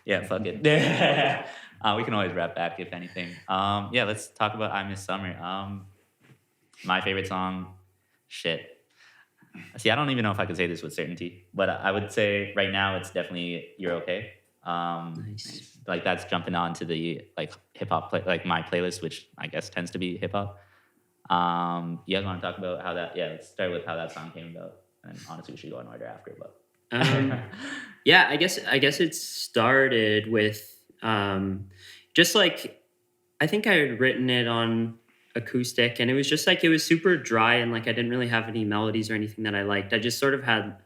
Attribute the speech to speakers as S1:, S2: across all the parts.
S1: Yeah, fuck it. We can always rap back if anything. Yeah, let's talk about I Miss Summer. My favorite song, shit. See, I don't even know if I could say this with certainty, but I would say right now it's definitely You're Okay.
S2: Nice.
S1: Like that's jumping on to the like hip hop like my playlist, which I guess tends to be hip hop. You guys want to talk about how that? Yeah, let's start with how that song came about, and honestly, we should go in order after. But
S2: Yeah, I guess it started with just like I think I had written it on acoustic, and it was just like it was super dry, and like I didn't really have any melodies or anything that I liked. I just sort of had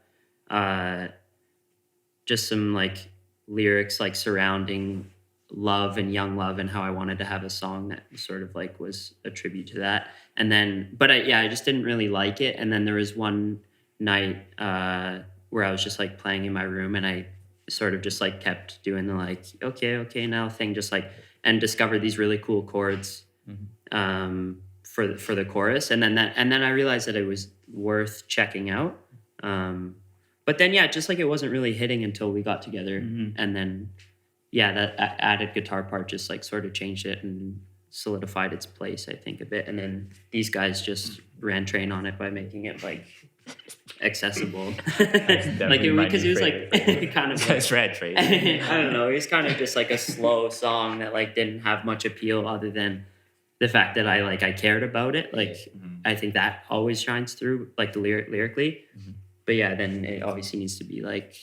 S2: just some like lyrics like surrounding love and young love and how I wanted to have a song that sort of like was a tribute to that. And then, but I just didn't really like it. And then there was one night where I was just like playing in my room, and I sort of just like kept doing the like, okay now thing, just like, and discovered these really cool chords for the chorus. And then I realized that it was worth checking out. But then, yeah, just like it wasn't really hitting until we got together. And then, yeah, that added guitar part just like sort of changed it and solidified its place, I think, a bit. And then these guys just ran train on it by making it like accessible. Like because it was like kind of
S1: that's red train.
S2: I don't know. It was kind of just like a slow song that like didn't have much appeal other than the fact that I cared about it. Like I think that always shines through, like the lyrically. But yeah, then it obviously needs to be like,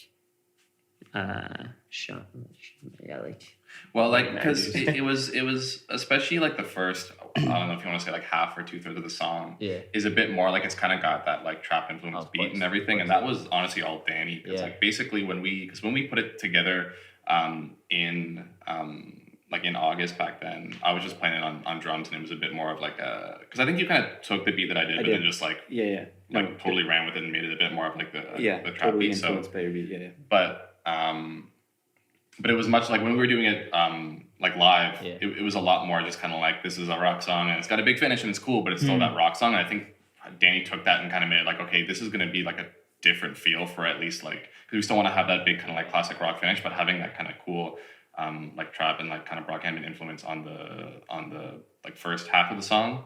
S3: well, like because it was especially like the first, I don't know if you want to say like half or 2/3 of the song is a bit more like it's kind of got that like trap influence beat and everything, and that was honestly all Danny. It's like basically when we put it together in August back then, I was just playing it on drums, and it was a bit more of like a, because I think you kind of took the beat that I did, then just like totally ran with it and made it a bit more of like the trap
S4: totally
S3: beat. So
S4: by your beat,
S3: but it was much like when we were doing it like live, it was a lot more just kind of like, this is a rock song and it's got a big finish and it's cool, but it's still that rock song. And I think Danny took that and kind of made it like, okay, this is going to be like a different feel for at least like, because we still want to have that big kind of like classic rock finish, but having that kind of cool like trap and like kind of rock ambient influence on the like first half of the song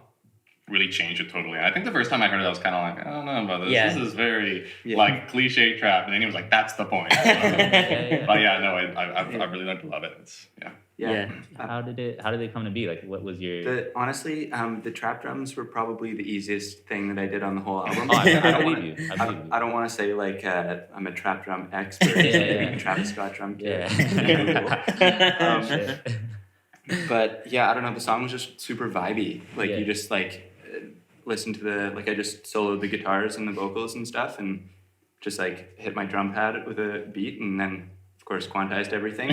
S3: really changed it totally. And I think the first time I heard it, I was kind of like, I don't know about this. Yeah. This is very like cliche trap. And then he was like, that's the point. So, but yeah, no, I really learned to love it. It's
S1: How did it come to be? Like, what was your?
S4: Honestly, the trap drums were probably the easiest thing that I did on the whole album. I don't want to say like I'm a trap drum expert, Travis Scott drum kit. But yeah, I don't know. The song was just super vibey. Like you just like listen to the, like I just soloed the guitars and the vocals and stuff, and just like hit my drum pad with a beat, and then of course quantized everything.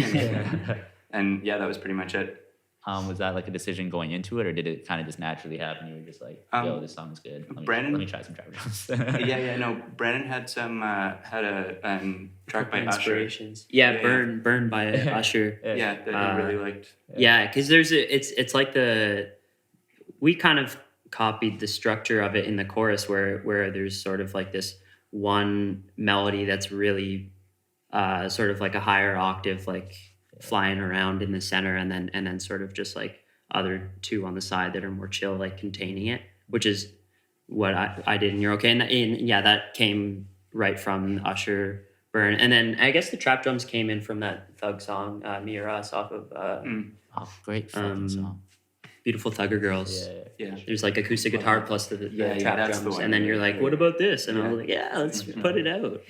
S4: And yeah, that was pretty much it.
S1: Was that like a decision going into it, or did it kind of just naturally happen? You were just like, yo, this song is good. Let me try some trap drums.
S4: No, Brandon had some had a track by
S2: Inspirations. Usher. Burn by Usher.
S4: That I really liked.
S2: Yeah, because it's like we kind of copied the structure of it in the chorus where there's sort of like this one melody that's really sort of like a higher octave, like flying around in the center, and then sort of just like other two on the side that are more chill, like containing it, which is what I did in You're Okay. And that came right from Usher, Burn. And then I guess the trap drums came in from that Thug song, Me or Us, off of
S1: great fucking song.
S2: Beautiful Thugger Girls.
S4: Yeah.
S2: There's like acoustic guitar plus the trap drums. And then you're like, what about this? And I was like, let's put it out.